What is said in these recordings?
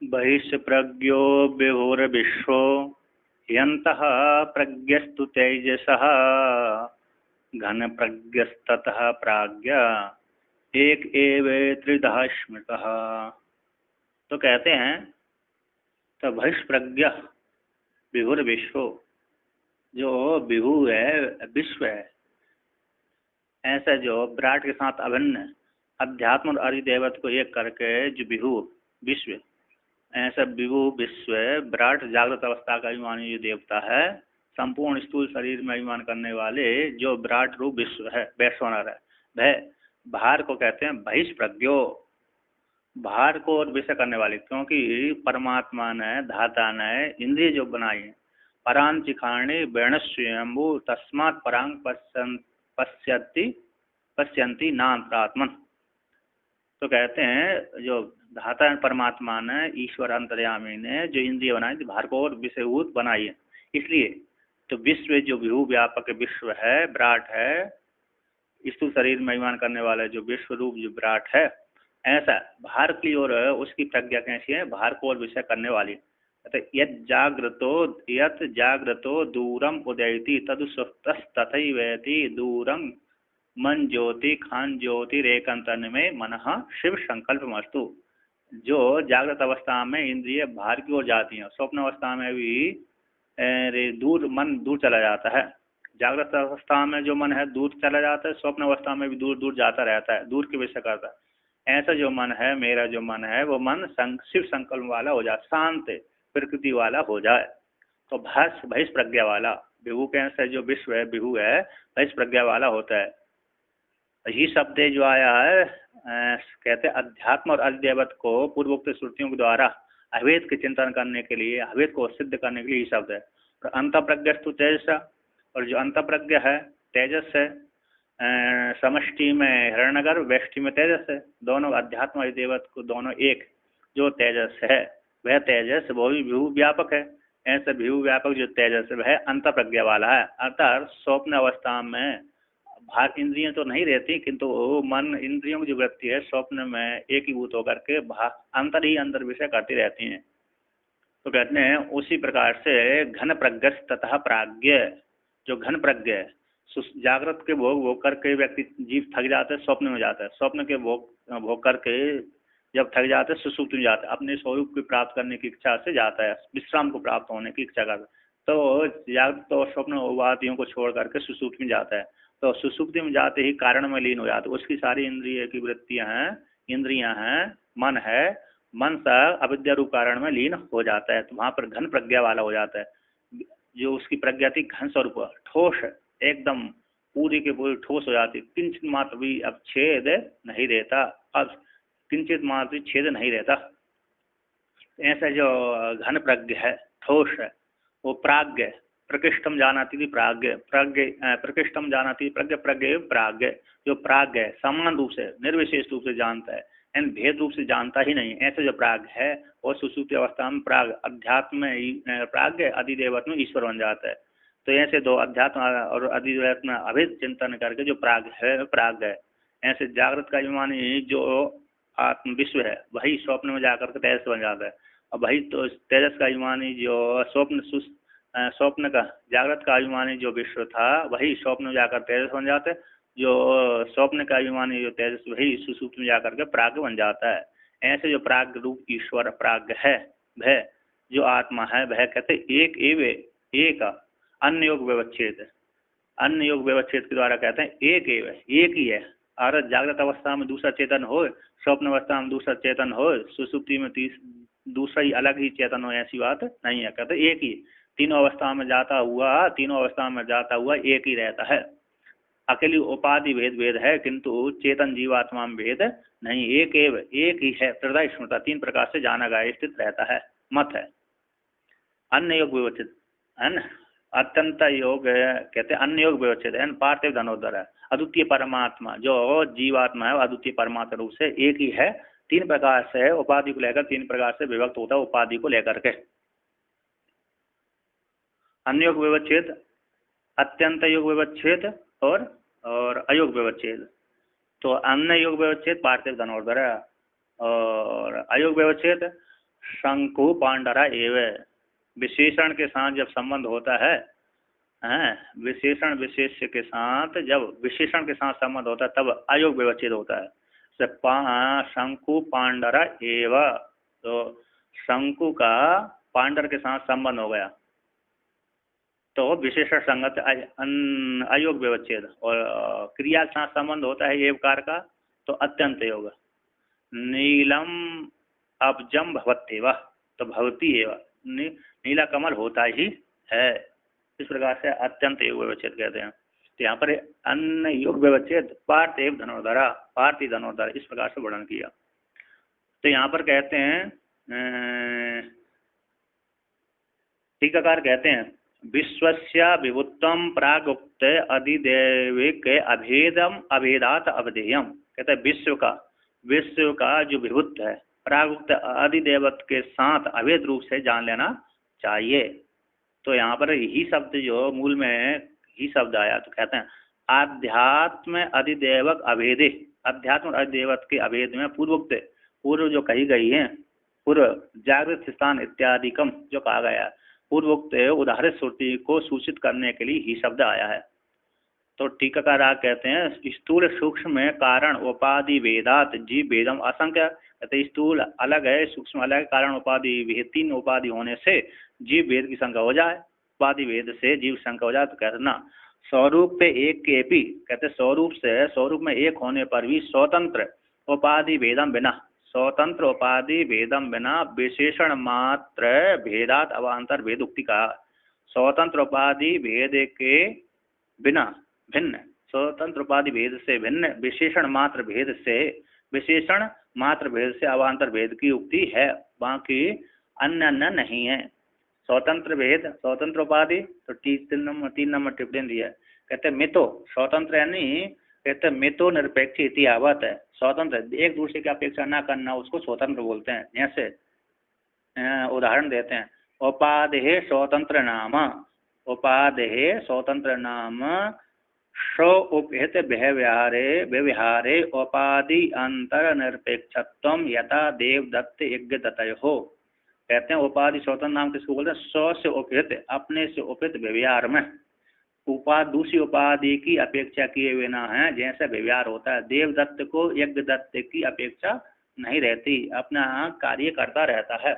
बहिष्प्रज्ञो विभुर्विश्वो यन्तः प्रज्ञस्तु तेजसः घनप्रज्ञस्ततः प्राज्ञ एक एवेत्रिदः स्मृतः। तो कहते हैं तो बहिष्प्रज्ञ विभुर्विश्व, जो विभु है विश्व है, ऐसा जो विराट के साथ अभिन्न अध्यात्म और अधिदेवत को एक करके जो विभु विश्व, ऐसा विभु विश्व विराट जागृत अवस्था का अभिमानी जो देवता है, संपूर्ण स्थूल शरीर में अभिमान करने वाले जो विराट रूप विश्व है, वैश्वानर है, वह भार को कहते हैं बहिष्प्रज्ञो, भार को और विषय करने वाले। क्योंकि परमात्मा ने धाता ने इंद्रिय जो बनाई है, परांचिखाणी वर्णस्वयंभू तस्मात् परांग पश्यन्ति नान्तरात्मन। तो कहते हैं जो धाता परमात्मा ने, ईश्वर अंतर्यामी ने जो इंद्रिय बनाई थी, भार को और विषयभूत बनाई है, इसलिए तो विश्व जो विभु व्यापक विश्व है, विराट है, स्थूल शरीर में अभिमान करने वाला जो विश्व रूप जो विराट है, ऐसा भार की ओर उसकी प्रज्ञा कैसी है, भार को और विषय करने वाली। यत जाग्रतो दूरम उदयति तदुस्तथैवेति दूरम मन ज्योति खान ज्योति रेकंतन में मन शिव संकल्प मस्तु। जो जागृत अवस्था में इंद्रिय भार की ओर जाती हैं, स्वप्न अवस्था में भी दूर मन दूर चला जाता है। जागृत अवस्था में जो मन है दूर चला जाता है, स्वप्न अवस्था में भी दूर दूर जाता रहता है, दूर के विषय करता है। ऐसा जो मन है, मेरा जो मन है, वो मन शिव संकल्प वाला हो जाए, शांत प्रकृति वाला हो जाए। तो भैष प्रज्ञा वाला विभु कैसे जो विश्व है विभु है, भैष प्रज्ञा वाला होता है। ये शब्द जो आया है कहते हैं अध्यात्म और अधिदेवत को पूर्वोक्त श्रुतियों के द्वारा अभेद के चिंतन करने के लिए, अभेद को सिद्ध करने के लिए ये शब्द है। और अंत प्रज्ञस्तु तेजस, और जो अंत प्रज्ञ है तेजस है, समष्टि में हिरण्यगर, व्यष्टि में तेजस है, दोनों अध्यात्म अधिदेवत को दोनों एक जो तेजस है, वह तेजस वो भी विभु व्यापक है। ऐसे विभु व्यापक जो तेजस है वह अंत प्रज्ञा वाला है। अर्थात स्वप्न अवस्था में भार इंद्रियां तो नहीं रहती, किंतु मन इंद्रियों की जो वृत्ति है स्वप्न में एकीभूत होकर के अंतर ही अंतर विषय करती रहती हैं। तो कहते हैं उसी प्रकार से घन प्रज्ञ तथा प्राज्ञ, जो घन प्रज्ञ है, जागृत के भोग करके व्यक्ति जीव थक जाता है, स्वप्न में जाता है, स्वप्न के भोग करके जब थक जाता है सुसुप्ति में जाता है, अपने स्वरूप को प्राप्त करने की इच्छा से जाता है, विश्राम को प्राप्त होने की इच्छा करता है। तो जागृत और स्वप्न उपाधियों को छोड़ करके सुसुप्ति में जाता है। तो सुसुप्ति में जाते ही कारण में लीन हो जाते, उसकी सारी इंद्रिय की वृत्तियां हैं, इंद्रियां हैं, मन है, मन सा अविद्या रूप कारण में लीन हो जाता है। तो वहां पर घन प्रज्ञा वाला हो जाता है। जो उसकी प्रज्ञा थी घन स्वरूप ठोस एकदम पूरी के पूरी ठोस हो जाती, किंचित मात्र भी अब छेद नहीं रहता, अब किंचित मात्र भी छेद नहीं रहता। ऐसा जो घन प्रज्ञ है, ठोस है, वो प्राज्ञ, प्रकृष्टम जानाति थी प्राज्ञ, प्रकृष्टम जानाति प्रज्ञ, प्रज्ञ प्राज्ञ, जो प्राज्ञ है समान रूप से निर्विशेष रूप से जानता है, एन भेद रूप से जानता ही नहीं। ऐसे जो प्राज्ञ है वो सुसुप्ति अवस्था में प्राग अध्यात्म में प्राज्ञ, अधिदेवत में ईश्वर बन जाता है। तो ऐसे दो अध्यात्म और अधिदेवत में अभेद चिंतन करके जो प्राज्ञ है प्राज्ञ है। ऐसे जागृत का अभिमानी जो आत्म विश्व है वही स्वप्न में जाकर के तेजस बन जाता है, और वही तो तेजस का अभिमानी जो स्वप्न का जागृत का अभिमानी जो विश्व था वही स्वप्न में जाकर तेजस बन जाता है, जो स्वप्न का अभिमानी जो तेजस वही सुसुप्ति में जाकर के प्राज्ञ बन जाता है। ऐसे जो प्राज्ञ रूप ईश्वर प्राज्ञ है, वह जो आत्मा है वह कहते एक एव एक, अन्य योग व्यवच्छेद, अन्य योग व्यवच्छेद के द्वारा कहते हैं एक एव एक ही है। और जागृत अवस्था में दूसरा चेतन हो, स्वप्न अवस्था में दूसरा चेतन हो, सुसुप्ति में दूसरा ही अलग ही चेतन हो, ऐसी बात नहीं है। कहते एक ही, तीनों अवस्था में जाता हुआ एक ही रहता है। अकेली उपाधि भेद है, किंतु चेतन जीवात्मा में भेद नहीं, एक एव एक ही है। हृदय स्मृता तीन प्रकार से जाना गया स्थित रहता है, मत है। अन्य योग विवचित है न, अत्यंत योग कहते हैं अन्य योग विवचित है, पार्थिव धनोदर है। अद्वितीय परमात्मा जो जीवात्मा है अद्वितीय परमात्मा रूप से एक ही है, तीन प्रकार से उपाधि को लेकर तीन प्रकार से विभक्त होता है, उपाधि को लेकर के। अन्य योग व्यवच्छेद, अत्यंत योग व्यवच्छेद और अयोग व्यवच्छेद। तो अन्य योग व्यवच्छेद पार्थिव धनोदर है, और अयोग व्यवच्छेद शंकु पांडरा एव, विशेषण के साथ जब संबंध होता है, विशेषण विशेष्य के साथ, जब विशेषण के साथ संबंध होता है तब अयोग व्यवच्छेद होता है। शंकु पांडरा एव, तो शंकु का पांडर के साथ संबंध हो गया तो विशेषण संगत अयोग व्यवच्छेद, और क्रिया के साथ संबंध होता है एवकार का तो अत्यंत योग। नीलम अब्जम भवत्येव, तो भवती एव, नीला कमल होता ही है। इस प्रकार से अत्यंत योग व्यवच्छेद कहते हैं। तो यहाँ पर अन्य योग व्यवच्छेद पार्थ एव धनुर्धरा, पार्थी धनुर्धरा, इस प्रकार से वर्णन किया। तो यहाँ पर कहते हैं टीकाकार कहते हैं विश्वस्य विभुत्वम प्रागुक्त अधिदेविक अभेदम अभेदात अवधेयम, कहते हैं विश्व का जो विभुत्व है प्रागुक्त अधिदेवत के साथ अभेद रूप से जान लेना चाहिए। तो यहाँ पर ही शब्द जो मूल में ही शब्द आया, तो कहते हैं आध्यात्म अधिदेवक अभेदे, अध्यात्म और अधिदेवत के अभेद में पूर्व जो कही गई है, पूर्व जागृत स्थान इत्यादिकम जो कहा गया, पूर्वोक्त उदाहरित श्रुति को सूचित करने के लिए ही शब्द आया है। तो टीकाकार कहते हैं स्थूल सूक्ष्म कारण उपाधि वेदात जीव वेदम असंख्य, कहते स्थूल अलग है, सूक्ष्म अलग है, कारण उपाधि वेद, तीन उपाधि होने से जीव वेद की संख्या हो जाए, उपाधि वेद से जीव संख्या हो जाए। तो कहते ना स्वरूप पे एक के भी, कहते स्वरूप में एक होने पर भी स्वतंत्र उपाधि वेदम बिना, स्वतंत्र उपाधि भेदम बिना विशेषण मात्र भेदात अवान्तर भेद उक्ति का, स्वतंत्र उपाधि भेद के बिना भिन्न, स्वतंत्र उपाधि भेद से भिन्न विशेषण मात्र भेद से अवान्तर भेद की उक्ति है, बाकी अन्य नहीं है। स्वतंत्र भेद, स्वतंत्र उपाधि, तो 3 नंबर टिप्पणी दिया है। कहते मितो स्वतंत्र यानी कहते मितो निरपेक्ष इतिहावत है, स्वतंत्र एक दूसरे की अपेक्षा ना करना उसको स्वतंत्र बोलते हैं। जैसे उदाहरण देते हैं उपाधे स्वतंत्र नाम, उपाधे स्वतंत्र नाम स्व उपहित व्यवहारे उपाधि अंतर निरपेक्षत्वम यथा देवदत्त यज्ञदत्तयोः, कहते हैं उपाधि स्वतंत्र नाम किसको बोलते हैं, स्व से उपहित, अपने से उपहित व्यवहार में दूसरी उपाधि की अपेक्षा किए बिना है जैसा व्यवहार होता है। देवदत्त को यज्ञदत्त की अपेक्षा नहीं रहती, अपना कार्य करता रहता है।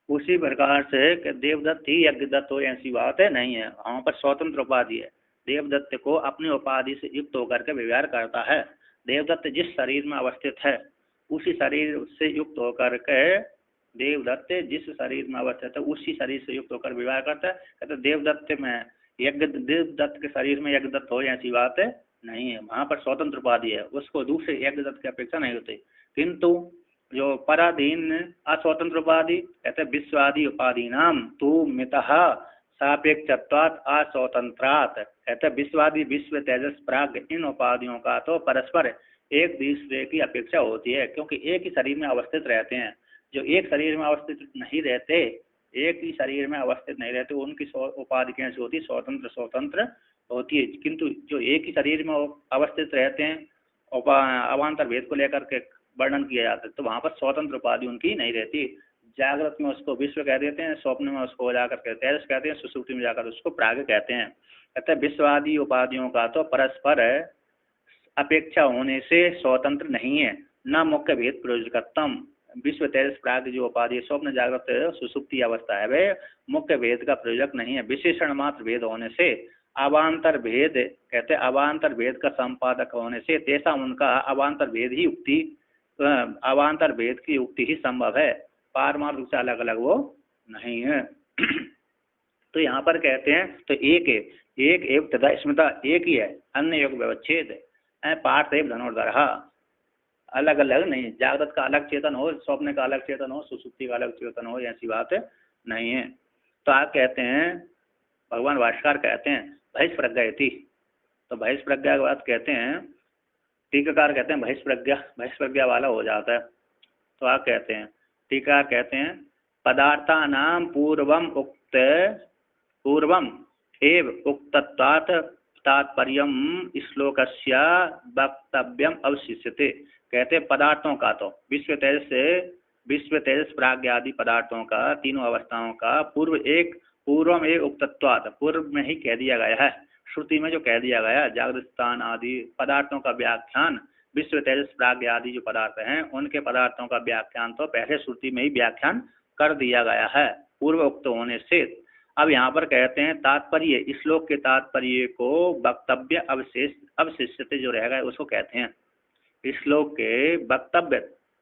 उसी प्रकार से कि देवदत्त ही यज्ञदत्त हो ऐसी बात है नहीं है, वहाँ पर स्वतंत्र उपाधि है। देवदत्त को अपनी उपाधि से युक्त होकर के व्यवहार करता है। देवदत्त जिस शरीर में अवस्थित है उसी शरीर से युक्त होकर के, देवदत्त जिस शरीर में अवस्थित है उसी शरीर से युक्त होकर व्यवहार करता है। कहते देवदत्त में देवदत्त के शरीर में यज्ञदत्त हो ऐसी बात नहीं है, वहाँ पर स्वतंत्र उपाधि है, उसको दूसरे यज्ञदत्त की अपेक्षा नहीं होती। किंतु जो पराधीन अस्वतंत्र उपाधि, कहते विश्वादि उपाधि नाम तू मितः सापेक्षत्वात् अस्वतंत्रात्, कहते विश्वादि विश्व तेजस प्राग, इन उपाधियों का तो परस्पर एक दूसरे की अपेक्षा होती है, क्योंकि एक ही शरीर में अवस्थित रहते हैं। जो एक शरीर में अवस्थित नहीं रहते, एक ही शरीर में अवस्थित नहीं रहते, उनकी उपाधि कैसे होती, स्वतंत्र होती है। किंतु जो एक ही शरीर में अवस्थित रहते हैं अवान्तर भेद को लेकर के वर्णन किया जाता है, तो वहाँ पर स्वतंत्र उपाधि उनकी नहीं रहती। जागृत में उसको विश्व कह देते हैं, स्वप्न में उसको जाकर के तेजस कहते हैं, सुषुप्ति में जाकर उसको प्राग कहते हैं। कहते हैं विश्वादि उपाधियों का तो परस्पर अपेक्षा होने से स्वतंत्र नहीं है, न मुख्य भेद प्रयोजकत्वम, विश्व तेजस प्राग जो उपाधि स्वप्न जागृत सुसुप्ति अवस्था है वे मुख्य भेद का प्रयोजक नहीं है। विशेषण मात्र भेद होने से अवान्तर भेद, कहते हैं अवान्तर भेद का संपादक होने से तेसा उनका अवान्तर भेद ही उक्ति, अवान्तर भेद की उक्ति ही संभव है, पारमार्थ रूप से अलग अलग वो नहीं है। तो यहाँ पर कहते हैं तो एक एव तथा स्मृता, एक ही है, अन्य योग व्यवच्छेद पार्थ एव धनुर्धरः, अलग अलग नहीं, जागृत का अलग चेतन हो, स्वप्न का अलग चेतन हो, सुसुप्ति का अलग चेतन हो, ऐसी बात नहीं है। तो आप कहते हैं भगवान भाष्यकार कहते हैं बहिष्प्रज्ञा, तो बहिष्प्रज्ञा के बाद कहते हैं टीकाकार कहते हैं बहिष्प्रज्ञा वाला हो जाता है। तो आप कहते हैं टीकाकार कहते हैं पदार्थानां पूर्वम एव उक्तत्वात् तात्पर्यम श्लोकस्य वक्तव्यम अवशिष्यते, कहते हैं पदार्थों का तो विश्व तेज से विश्व तेजस प्राज्ञ आदि पदार्थों का, तीनों अवस्थाओं का पूर्व में उक्तत्वात्, पूर्व में ही कह दिया गया है। श्रुति में जो कह दिया गया जागृत स्थान आदि पदार्थों का व्याख्यान, विश्व तेजस प्राज्ञ आदि जो पदार्थ हैं उनके पदार्थों का व्याख्यान तो पहले श्रुति में ही व्याख्यान कर दिया गया है पूर्व उक्त होने से। अब यहाँ पर कहते हैं तात्पर्य, इस श्लोक के तात्पर्य को वक्तव्य अवशिष्यते जो रहेगा उसको कहते हैं। इस श्लोक के वक्तव्य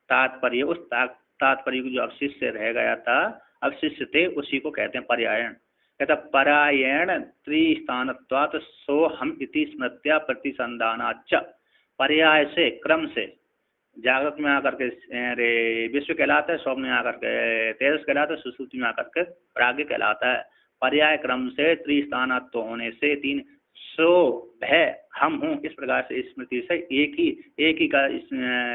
तात्पर्य, उस तात्पर्य को जो अवशिष्य रह गया था, अवशिष्यते, उसी को कहते हैं पर्यायण। कहता परायण त्रिस्थानत्वात् सो हम इति स्मृत्या प्रतिसंधानाच्च, पर्याय से, क्रम से, जागृत में आकर के विश्व कहलाता है, स्वप्न में आकर के तेजस कहलाता है, सुषुप्ति में आकर के प्राज्ञ कहलाता है। पर्याय क्रम से त्रिस्थानत्व होने से तीन, सो है हम हूँ, इस प्रकार से स्मृति से एक ही का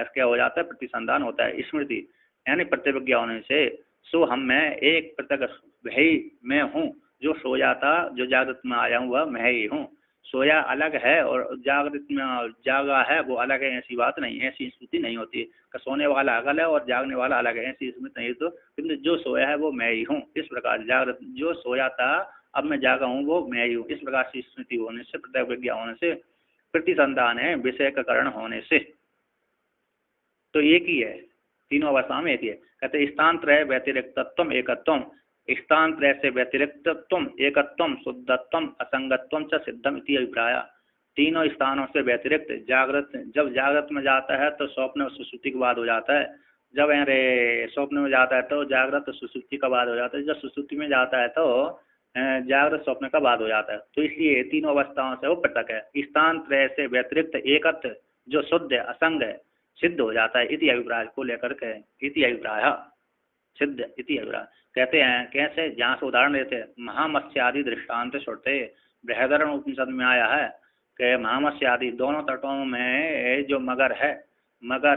क्या हो जाता है, प्रतिसंधान होता है। स्मृति यानी प्रतिज्ञा होने से सो हम मैं, एक प्रत्यक्ष वही मैं हूँ, जो सोया था, जो जागृत में आया हूँ वह मैं ही हूँ। सोया अलग है और जागृत में जागा है वो अलग है, ऐसी बात नहीं है, ऐसी स्मृति नहीं होती। सोने वाला अलग है और जागने वाला अलग है, ऐसी स्मृति नहीं। तो किंतु जो सोया है वो मैं ही हूँ, इस प्रकार जागृत जो सोया था अब मैं जागा हूँ वो मैं ही हूँ, इस प्रकार से स्मृति होने से, प्रतिज्ञा होने से, प्रतिसंधान है विषय का कारण होने से, तो एक ही है, तीनों अवस्था में एक ही है। कहते स्थान त्रय व्यतिरिक्तत्वम एकत्वम, स्थान त्रय से व्यतिरिक्तत्वम एकत्वम शुद्धत्वम असंगत्वम च सिद्धम इति अभिप्राय। तीनों स्थानों से व्यतिरिक्त, जागृत, जब जागृत में जाता है तो स्वप्न और सुषुप्ति के बाद हो जाता है, जब स्वप्न में जाता है तो जागृत सुषुप्ति का बाद हो जाता है, जब सुषुप्ति में जाता है तो जागृत स्वप्न का बाद हो जाता है। तो इसलिए तीनों अवस्थाओं से वो पृथक है। स्थान त्रय से व्यतिरिक्त एकत्व जो शुद्ध है, असंग है, सिद्ध हो जाता है, इति अभिप्राय को लेकर के, इति अभिप्राय सिद्ध इति अभिप्राय। कहते हैं कैसे, जहाँ से उदाहरण देते हैं, महामत्स्य आदि दृष्टांत छोड़ते, बृहदारण्यक उपनिषद में आया है कि महामत्स्य आदि दोनों तटों में जो मगर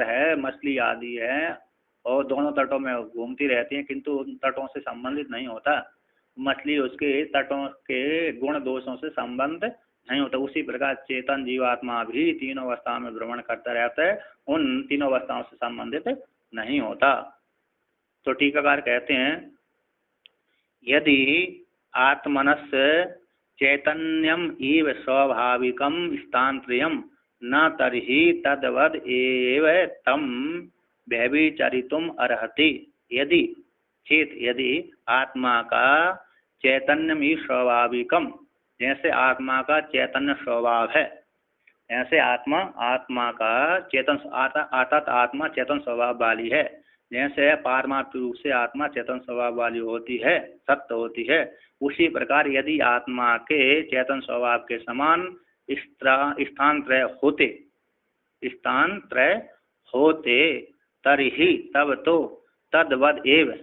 है, मछली आदि है, और दोनों तटों में घूमती रहती है, किंतु उन तटों से संबंधित नहीं होता। मछली उसके तटों के गुण दोषों से संबंध नहीं होता। उसी प्रकार चेतन जीवात्मा भी तीनों अवस्था में भ्रमण करता रहता है, उन तीनों अवस्थाओं से संबंधित नहीं होता। तो टीकाकार कहते हैं यदि आत्मनस् चैतन्यम इव स्वाभाविकम स्थानत्रयम् न तर्हि तद्वद एव तम व्यभिचरितुम अर्हति। यदि चेत, यदि आत्मा का चैतन्य ही स्वाभाविकम, जैसे आत्मा का चैतन्य स्वभाव है, ऐसे आत्मा का चेतन आत्मा चेतन स्वभाव वाली है, जैसे पारमार्थ रूप से आत्मा चेतन स्वभाव वाली होती है, सत्य होती है, उसी प्रकार यदि आत्मा के चेतन स्वभाव के समान स्थान त्रय होते तर्हि तब तो तद्वद एव,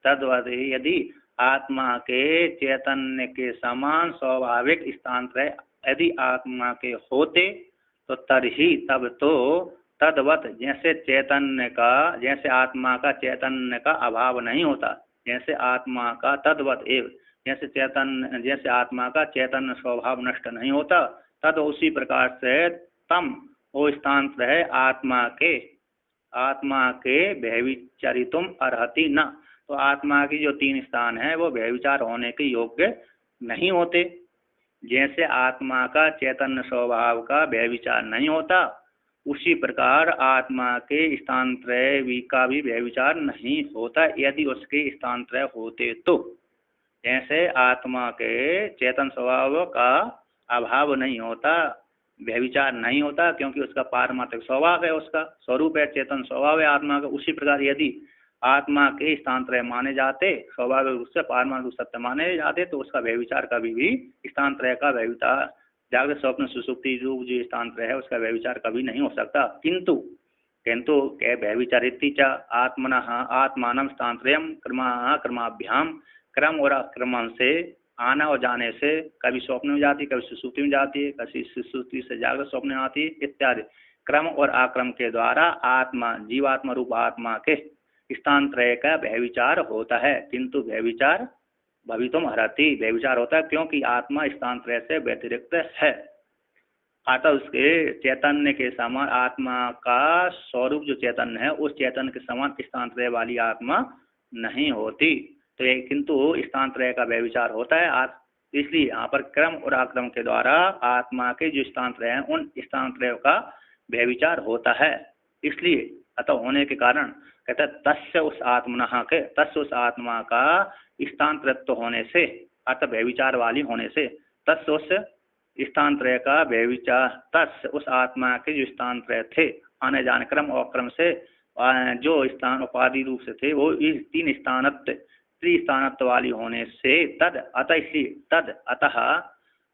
यदि आत्मा के चैतन्य के समान स्वाभाविक स्थान त्रय यदि आत्मा के होते तो तर्हि तब तो तद्वत, जैसे चैतन्य का, जैसे आत्मा का चैतन्य का अभाव नहीं होता, जैसे आत्मा का तद्वत एव, जैसे आत्मा का चैतन्य स्वभाव नष्ट नहीं होता, तद उसी प्रकार से तम वो स्थान है आत्मा के व्यभिचरितुम अर्हति न, तो आत्मा की जो तीन स्थान है वो व्यभिचार होने के योग्य नहीं होते। जैसे आत्मा का चैतन्य स्वभाव का व्यभिचार नहीं होता, उसी प्रकार आत्मा के स्थान त्रय का भी व्यभिचार नहीं होता यदि उसके स्थान त्रय होते तो। जैसे आत्मा के चेतन स्वभाव का अभाव नहीं होता, व्यभिचार नहीं होता, क्योंकि उसका पारमार्थिक स्वभाव है, उसका स्वरूप है, चेतन स्वभाव है आत्मा का। उसी प्रकार यदि आत्मा के स्थान त्रय माने जाते, स्वाभाविक रूप से पारमार्थिक सत्य माने जाते, तो उसका व्यभिचार कभी भी स्थान त्रय का व्यभिचार, जागृत स्वप्न सुषुप्ति रूप जो स्थान त्रय है उसका व्यभिचार कभी नहीं हो सकता। किंतु व्यभिचारिति च आत्मानं स्थान त्रयम् क्रमाभ्याम, क्रम और अक्रम से, आना और जाने से, कभी स्वप्न में जाती, कभी सुषुप्ति में जाती है, कभी सुषुप्ति से जागृत स्वप्न में आती है इत्यादि, क्रम और आक्रम के द्वारा आत्मा, जीवात्मा रूप आत्मा के स्थान त्रय का व्यभिचार होता है। किंतु व्यभिचार भवितुम अर्हति, व्यभिचार होता है क्योंकि आत्मा स्थान त्रय से व्यतिरिक्त है। अतः उसके चैतन्य के समान आत्मा का स्वरूप जो चैतन्य है उस चैतन्य के समान स्थानत्रय वाली आत्मा नहीं होती। तो ये किंतु स्थानत्रय का व्यभिचार होता है। इसलिए यहाँ पर क्रम और अक्रम के द्वारा आत्मा के जो स्थानत्रय हैं उन स्थानत्रयों का व्यभिचार होता है। इसलिए अतः होने के कारण कहते हैं तस्य उस आत्मनः के, तस्य उस आत्मा का स्थानत्रत्व होने से, अतः व्यभिचार वाली होने से, तस्य उस स्थानत्रय का व्यभिचार, तस्य उस आत्मा के जो स्थानत्रय थे आने जाने क्रम और क्रम से जो स्थान उपाधि रूप से थे वो इस तीन स्थानत्व त्रिस्थानत्व वाली होने से तद अतः, इसलिए तद अतः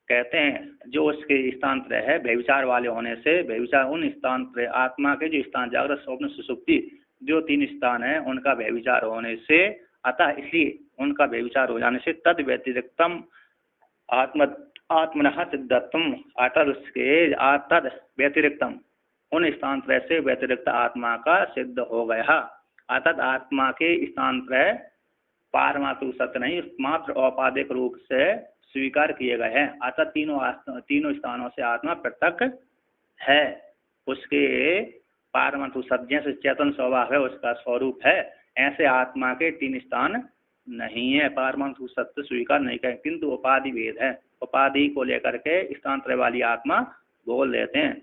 कहते हैं जो उसके स्थानत्रय है व्यभिचार वाले होने से, व्यभिचार उन स्थानत्रय आत्मा के जो स्थान जागृत स्वप्न सुषुप्ति जो तीन स्थान है उनका व्यभिचार होने से, अतः इसलिए उनका व्यभिचार हो जाने से तद व्यतिरिक्तम आत्मनः सिद्धत्वम, अतः उसके तद व्यतिरिक्तम उन स्थानत्रय से व्यतिरिक्त आत्मा का सिद्ध हो गया। अतः आत्मा के स्थानत्रय पारमात्र सत्य नहीं मात्र औपाधिक रूप से स्वीकार किए गए हैं। अतः तीनों स्थानों से आत्मा पृथक है। उसके पारमात्र सत्य जैसे चेतन स्वभाव है उसका स्वरूप है, ऐसे आत्मा के तीन स्थान नहीं है, पारमात्र सत्य स्वीकार नहीं करें, किंतु उपाधि भेद है। उपाधि को लेकर के स्थानत्रय वाली आत्मा बोल देते हैं।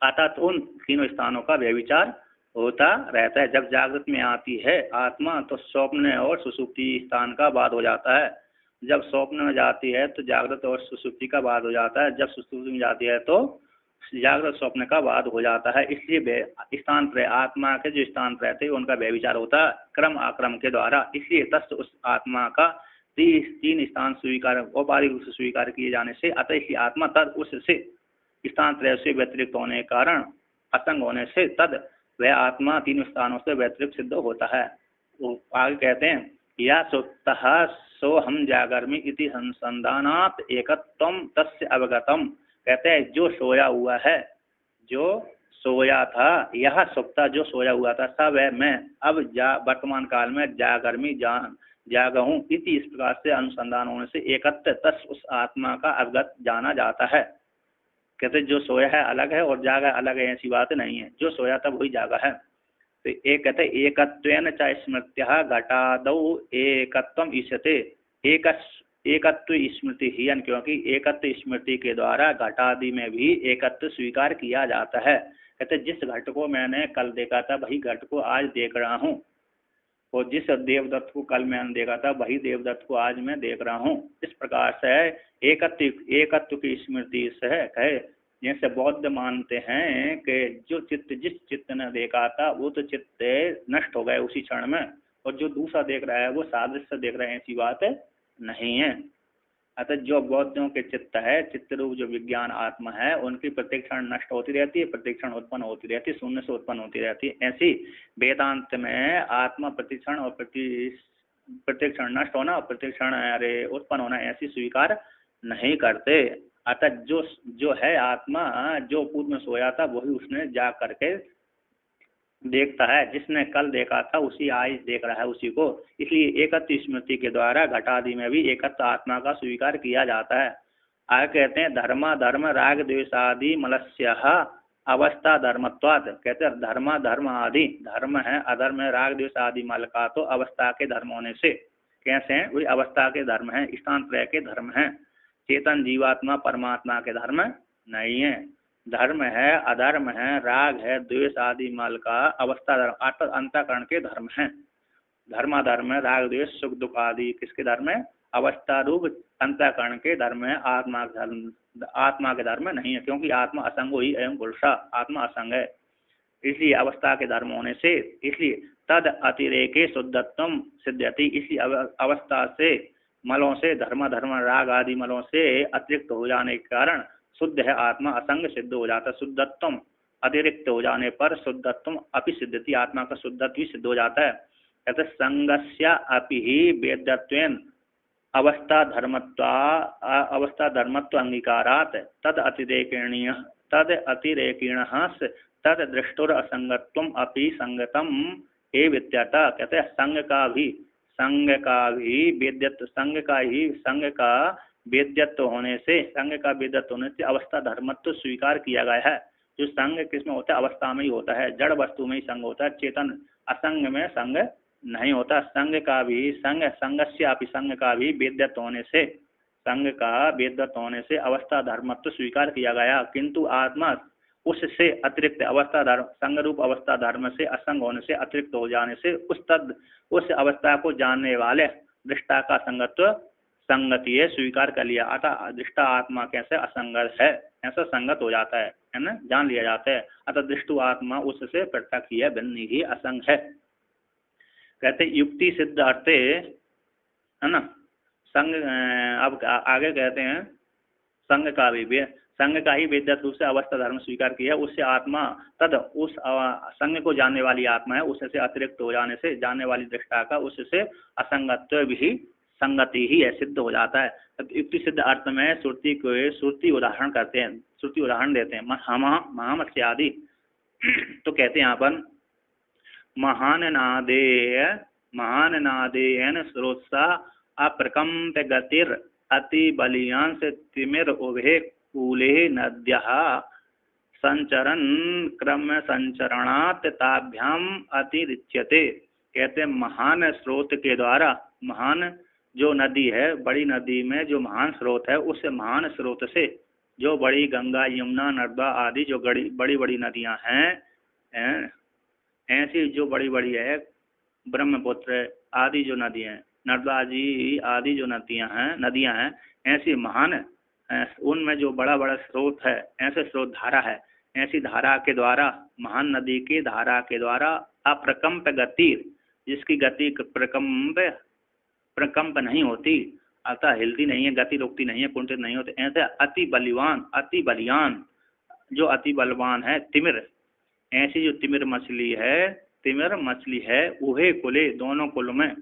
अतः उन तीनों स्थानों का व्यभिचार होता रहता है। जब जागृत में आती है आत्मा तो स्वप्न और सुषुप्ति स्थान का बाद हो जाता है, जब स्वप्न में जाती है तो जागृत और सुषुप्ति का बाद हो जाता है, जब सुषुप्ति में जाती है तो जागृत स्वप्न का बाद हो जाता है। इसलिए स्थानत्रय आत्मा के जो स्थानत्रय थे उनका व्यभिचार होता है क्रम आक्रम के द्वारा। इसलिए तस् उस आत्मा का तीन स्थान स्वीकार औपाधिक रूप से स्वीकार किए जाने से, अतः इसलिए आत्मा तद उससे स्थानत्रय से व्यतिरिक्त होने के कारण असंग होने से तद वह आत्मा तीन स्थानों से व्यतिरिक्त सिद्ध होता है। वो आगे कहते हैं या सुप्तः सो हम जागर्मि इति संसंधानात् एकत्वम तस्य अवगतम, कहते हैं जो सोया हुआ है, जो सोया था, यह सुप्ता जो सोया हुआ था सब है मैं अब वर्तमान काल में जागर्मि जागा हूँ, इति इस प्रकार से अनुसंधान होने से एकत्व तस् उस आत्मा का अवगत जाना जाता है। कहते जो सोया है अलग है और जागा अलग है, ऐसी बात नहीं है, जो सोया था वही जागा है। तो एक कहते एकत्वेन च स्मृत्या घटादौ एकत्वम ईष्यते, एकत्व स्मृति ही, क्योंकि एकत्व स्मृति के द्वारा घटादि में भी एकत्व स्वीकार किया जाता है। कहते जिस घट को मैंने कल देखा था वही घट को आज देख रहा हूँ, और जिस देवदत्त को कल मैंने देखा था वही देवदत्त को आज मैं देख रहा हूँ। इस प्रकार से एकत्व की स्मृति से है। जैसे बौद्ध मानते हैं कि जो चित्त जिस चित्त ने देखा था वो तो चित्त नष्ट हो गए उसी क्षण में, और जो दूसरा देख रहा है वो सादृश्य देख रहे हैं, ऐसी बात नहीं है। अतः जो बौद्धों के चित्त है, चित्त रूप जो विज्ञान आत्मा है, उनकी प्रत्येक क्षण नष्ट होती रहती है, प्रत्येक क्षण उत्पन्न होती रहती है, शून्य से उत्पन्न होती रहती है। ऐसी वेदांत में आत्मा प्रतिक्षण और प्रत्येक क्षण नष्ट होना और प्रत्येक क्षण उत्पन्न होना ऐसी स्वीकार नहीं करते। अतः जो है आत्मा जो पूर्व में सोया था वही उसने जा करके देखता है, जिसने कल देखा था उसी आज देख रहा है उसी को। इसलिए एकत्व स्मृति के द्वारा घटादि में भी एकत्व आत्मा का स्वीकार किया जाता है। आगे कहते हैं धर्म राग द्वेषादि मलस्य अवस्था धर्मत्वात्, कहते हैं धर्म आदि धर्म है, अधर्म है, राग द्वेष आदि मल का तो अवस्था के धर्म होने से, कैसे हैं वही अवस्था के धर्म है, स्थानत्रय के धर्म है, चेतन जीवात्मा परमात्मा के धर्म नहीं है। धर्म है, अधर्म है, राग है, द्वेष आदि मल का अवस्था धर्म अर्थात अंतःकरण के धर्म है। धर्म राग द्वेष सुख दुख आदि किसके धर्म है? अवस्था रूप अंतःकरण के धर्म है, आत्मा के धर्म नहीं है, क्योंकि आत्मा असंग ही एवं पुरुषा, आत्मा असंग है। इसलिए अवस्था के धर्म होने से, इसलिए तद अतिरेके शुद्धत्वम सिद्ध्यति, इसलिए अवस्था से मलों से धर्म राग आदि मलों से अतिरिक्त हो जाने के कारण शुद्ध है आत्मा, असंग सिद्ध हो जाता है। शुद्धत्वम अतिरिक्त हो जाने पर शुद्धत्वम अपि सिद्धति, आत्मा का शुद्धत्व सिद्ध हो जाता है। कहते संगस्य अपि ही वेद्यत्वेन अवस्था धर्मत्व अंगीकारात् तद अतिरेकिण तद दृष्टुर असंगत्वम अपि संगतम एव इत्यतः। कहते हैं संग का भी वेद्यत्व, संग का वेद्यत्व होने से, संग का वेद्यत्व होने से अवस्था धर्मत्व स्वीकार किया गया है। जो संग किसमें होता है? अवस्था में ही होता है, जड़ वस्तु में ही संग होता है, चेतन असंग में संग नहीं होता। संग का भी संगस्यापि संग का भी वेद्यत्व होने से, संग का वेद्यत्व होने से अवस्था धर्मत्व स्वीकार किया गया, किंतु आत्मा उससे अतिरिक्त अवस्था धर्म, संग रूप अवस्था धर्म से असंग होने से अतिरिक्त हो जाने से उस अवस्था को जानने वाले दृष्टा का संगत्व संगति है स्वीकार कर लिया। अतः दृष्टा आत्मा कैसे असंगत है, ऐसा संगत हो जाता है ना, जान लिया जाता है। अतः दृष्टु आत्मा उससे पृथक ही है, भिन्न ही असंग है। कहते युक्ति सिद्ध अर्थे, है ना, संग। अब आगे कहते हैं संग का भी, संग का ही वेद्यत्व रूप से अवस्था धर्म स्वीकार किया, उससे आत्मा तद उस संग को जानने वाली आत्मा है, उससे अतिरिक्त हो जाने से जानने वाली दृष्टा का उससे असंगत्व भी संगति ही है, सिद्ध हो जाता है। युक्ति सिद्ध अर्थ में श्रुति उदाहरण करते हैं, श्रुति उदाहरण देते हैं। महामत्स्य आदि तो कहते हैं यहाँ पर महान नादेन स्रोत्सा अप्रकम्प गतिर अति बलियांश तिमिर उभे कूले नद्यः संचरण क्रम संचरणात् ताभ्याम अतिरिच्यते। कहते हैं महान स्रोत के द्वारा, महान जो नदी है, बड़ी नदी में जो महान स्रोत है, उस महान स्रोत से जो बड़ी गंगा यमुना नर्मदा आदि जो बड़ी बड़ी नदियां हैं, ऐसी जो बड़ी बड़ी है ब्रह्मपुत्र आदि जो नदियां हैं, नर्मदा जी आदि जो नदियां हैं ऐसी महान, उनमें जो बड़ा बड़ा स्रोत है, ऐसे स्रोत धारा है, ऐसी धारा के द्वारा, महान नदी की धारा के द्वारा अप्रकम्प गति, जिसकी गति प्रकम्प नहीं होती, अतः हिलती नहीं है, गति रुकती नहीं है, कुंठित नहीं होती, ऐसे अति बलियान जो अति बलवान है तिमिर, ऐसी जो तिमिर मछली है उहे कुले, दोनों कुल में,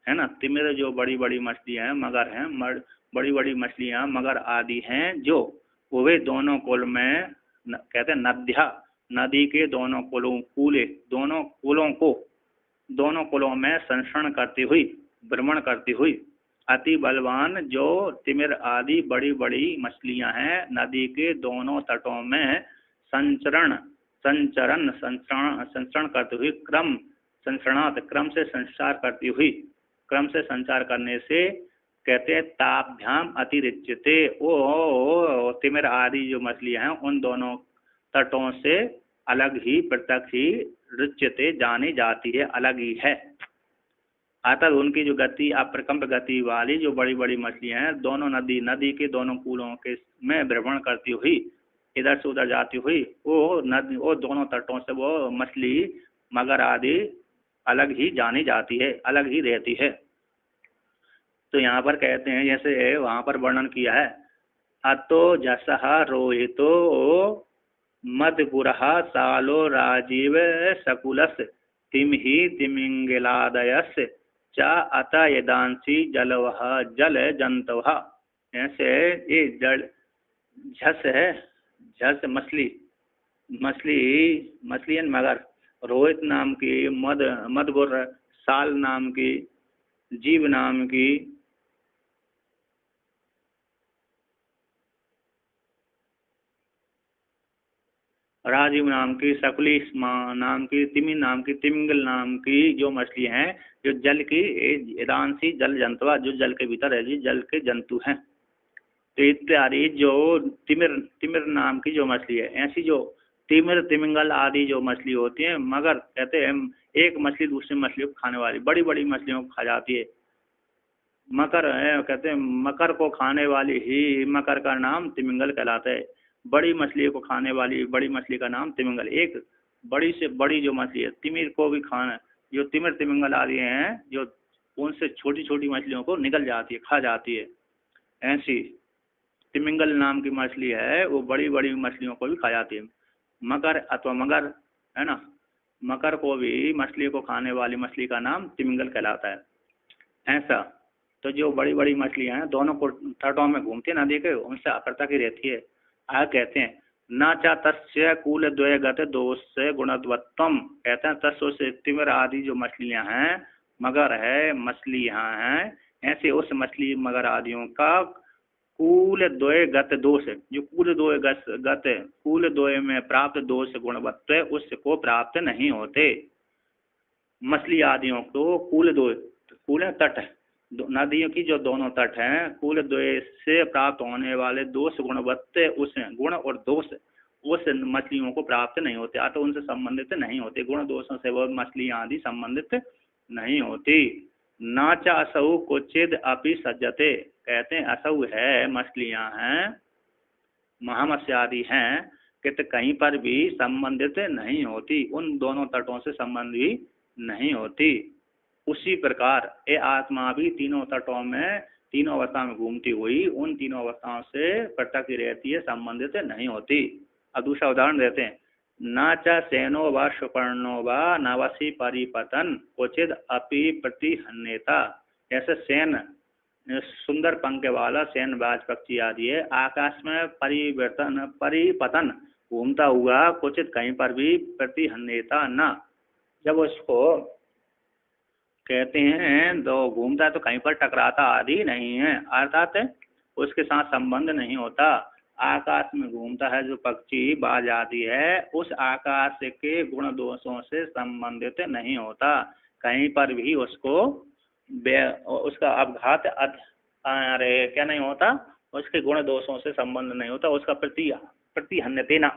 है ना। तिमिर जो बड़ी बड़ी मछलियां हैं, मगर हैं, बड़ी बड़ी मछलियां मगर आदि हैं, जो उहे दोनों कुल में, कहते हैं नद्या, नदी के दोनों कूले, दोनों कुलों में संचरण करती हुई, भ्रमण करती हुई, अति बलवान जो तिमिर आदि बड़ी बड़ी मछलियां हैं, नदी के दोनों तटों में संचरण करती हुई, क्रम से संचार करती हुई, क्रम से संचार करने से, कहते हैं ताभ्याम अतिरिच्यते, ओ तिमिर आदि जो मछलियां हैं उन दोनों तटों से अलग ही, पृथक ही, रुच्यते जानी जाती है, अलग ही है। अतः उनकी जो गति अप्रकम्प गति वाली जो बड़ी बड़ी मछलियां हैं, दोनों नदी के दोनों कूलों के में भ्रमण करती हुई, इधर से उधर जाती हुई, वो दोनों तटों से वो मछली मगर आदि अलग ही जानी जाती है, अलग ही रहती है। तो यहाँ पर कहते हैं, जैसे वहां पर वर्णन किया है, अतो जसहा रोहितो मदपुरः सालो राजीव सकुलस तिमहि तिमिंगलादयस च अत यदांसी जलवह जल जंतवः। ऐसे ये जल झस है, झस मछली मगर, रोहित नाम की, मदपुर, साल नाम की, जीव नाम की, राजीव नाम की, सकुली नाम की, तिमिन नाम की, तिमिंगल नाम की जो मछली हैं, जो जल की एदांसी जल जंतुआ, जो जल के भीतर है, जी जल के जंतु हैं। तो इत्यादि जो तिमिर नाम की जो मछली है, ऐसी जो तिमिर तिमिंगल आदि जो मछली होती है, मगर कहते हैं एक मछली दूसरी मछली को खाने वाली, बड़ी बड़ी मछलियों को खा जाती है। मकर है, कहते हैं मकर को खाने वाली ही मकर का नाम तिमिंगल कहलाता है। बड़ी मछली को खाने वाली बड़ी मछली का नाम तिमिंगल। एक बड़ी से बड़ी जो मछली है, तिमिर को भी खाना, जो तिमिर तिमिंगल आदि हैं, जो उनसे छोटी छोटी मछलियों को निगल जाती है, खा जाती है, ऐसी तिमिंगल नाम की मछली है, वो बड़ी बड़ी मछलियों को भी खा जाती है। मकर अथवा मगर, है ना, मकर को भी, मछली को खाने वाली मछली का नाम तिमिंगल कहलाता है। ऐसा तो जो बड़ी बड़ी मछलियां हैं, दोनों को तटों में घूमती है नदी के, उनसे अपरता की रहती है। आगे कहते हैं न चा तस्य कूल द्वयगत दोष से गुणवत्तम, कहते हैं तस्व से तिमिर आदि जो मछलियां हैं, मगर है, मछलियां हैं, ऐसे उस मछली मगर आदियों का कूल द्वय गत दोष, जो कूल द्वय गत कूल द्वय में प्राप्त दोष गुणवत्त उसको प्राप्त नहीं होते। मछली आदियों को कूल द्वय, कूल तट, नदियों की जो दोनों तट हैं, कूल द्वय से प्राप्त होने वाले दोष गुणवत्त उस गुण और दोष उस मछलियों को प्राप्त नहीं होते, अतः उनसे संबंधित नहीं होते। गुण दोषों से वह मछलियां आदि संबंधित नहीं होती। नाचा असौ क्वचिद अपि सज्जते, कहते हैं असौ है, मछलियां हैं, महामत्स्य आदि हैं, कि कहीं पर भी संबंधित नहीं होती, उन दोनों तटों से संबंध भी नहीं होती। उसी प्रकार ये आत्मा भी तीनों तटों में तीनों अवस्था में घूमती हुई उन तीनों अवस्थाओं से पृथक रहती है, संबंधित नहीं होती। अब दूसरा उदाहरण देते हैं। न च सेनो व सुपर्णो व नवसी परिपतन क्वचिद अपि प्रतिहन्यता, ऐसे सेन सुंदर पंख वाला सेन बाज पक्षी आदि है, आकाश में परिपतन घूमता हुआ क्वचित कहीं पर भी प्रतिहन्यता न, जब उसको कहते हैं तो घूमता है तो कहीं पर टकराता आदि नहीं है, अर्थात उसके साथ संबंध नहीं होता। आकाश में घूमता है जो पक्षी बाज आदि है, उस आकाश के गुण दोषों से संबंधित नहीं होता, कहीं पर भी उसको उसका अपघात अरे क्या नहीं होता, उसके गुण दोषों से संबंध नहीं होता, उसका प्रतिहन्यतेना,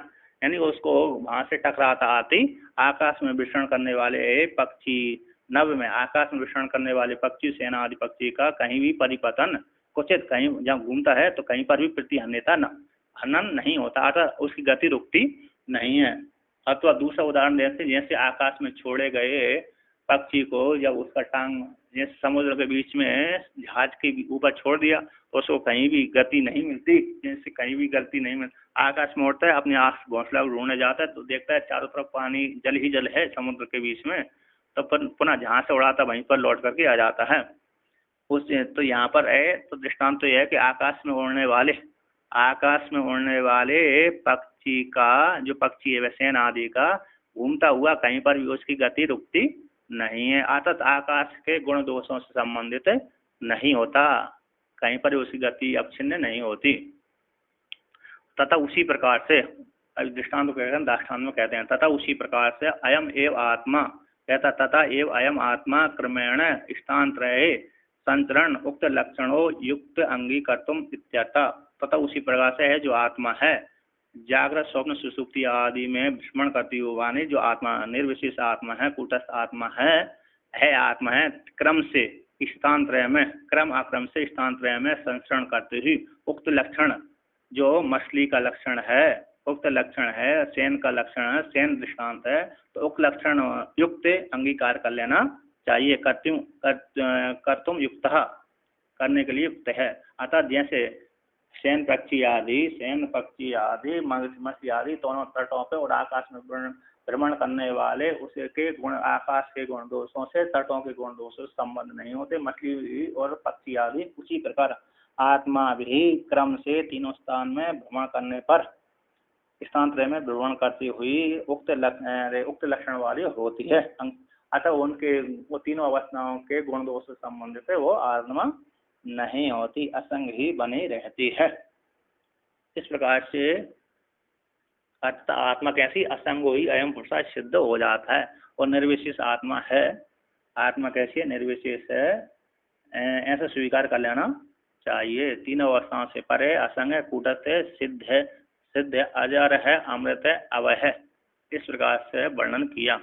यानी उसको वहां से टकराता आती। आकाश में विचरण करने वाले पक्षी, नभ में आकाश में विचरण करने वाले पक्षी, सेना आदि पक्षी का कहीं भी परिपतन क्वचित, कहीं जब घूमता है तो कहीं पर भी प्रतिहन्यता हनन नहीं होता, अतः उसकी गति रुकती नहीं है। अथवा दूसरा उदाहरण देते, जैसे आकाश में छोड़े गए पक्षी को जब उसका टांग जैसे समुद्र के बीच में जहाज के ऊपर छोड़ दिया तो उसको कहीं भी गति नहीं मिलती, जैसे कहीं भी गति नहीं मिलती। आकाश में उड़ता है, अपने आस घोंसला ढूंढने जाता है तो देखता है चारों तरफ पानी जल ही जल है समुद्र के बीच में, तो पुनः जहाँ से उड़ा था वहीं पर लौट करके आ जाता है। उस तो यहाँ पर है तो दृष्टांत तो यह है कि आकाश में उड़ने वाले पक्षी का, जो पक्षी है वैसेन आदि का, घूमता हुआ कहीं पर भी उसकी गति रुकती नहीं है, अर्थात आकाश के गुण दोषों से संबंधित नहीं होता, कहीं पर उसकी गति अवच्छिन्न नहीं होती। तथा उसी प्रकार से दृष्टांत दाष्टान्त में कहते हैं, तथा उसी प्रकार से अयम एव आत्मा, कहता तथा एव अयम आत्मा क्रमेण स्थानत्रये संचरण उक्त लक्षणों युक्त अंगीकर्तुम इत्यर्थ। तथा उसी प्रकार से है जो आत्मा है, जागृत स्वप्न सुसुप्ति आदि में भ्रमण करती हुई जो आत्मा निर्विशेष आत्मा है, कूटस्थ आत्मा है आत्मा है, क्रम से स्थानत्रय में, क्रम अक्रम से स्थानत्रय में संचरण करते हुए उक्त लक्षण, जो मछली का लक्षण है, उक्त लक्षण है, सेन का लक्षण है, सेन दृष्टांत है, तो उक्त लक्षण युक्त अंगीकार कर लेना चाहिए, कर्तुम युक्त, करने के लिए युक्त है। अर्थात जैसे सेन पक्षी आदि मछली आदि दोनों तटों पे और आकाश में भ्रमण करने वाले उसके गुण, आकाश के गुण दोषों से तटों के गुण दोषों से संबंध नहीं होते, मछली और पक्षी आदि उसी प्रकार आत्मा भी क्रम से तीनों स्थान में भ्रमण करने पर स्थानत्रय में भ्रमण करती हुई उक्त लक्षण वाली होती है, अतः उनके वो तीनों अवस्थाओं के गुण दोष से संबंधित है, वो आत्मा नहीं होती, असंग ही बनी रहती है। इस प्रकार से अर्थात आत्मा कैसी, असंग ही अयम पुरुषा सिद्ध हो जाता है, और निर्विशेष आत्मा है, आत्मा कैसी है, निर्विशेष है, ऐसा स्वीकार कर लेना चाहिए। तीनों अवस्थाओं से परे, असंग है, कूटस्थ है, सिद्ध है, अजर है, अमृत है, अवय है, इस प्रकार से वर्णन किया।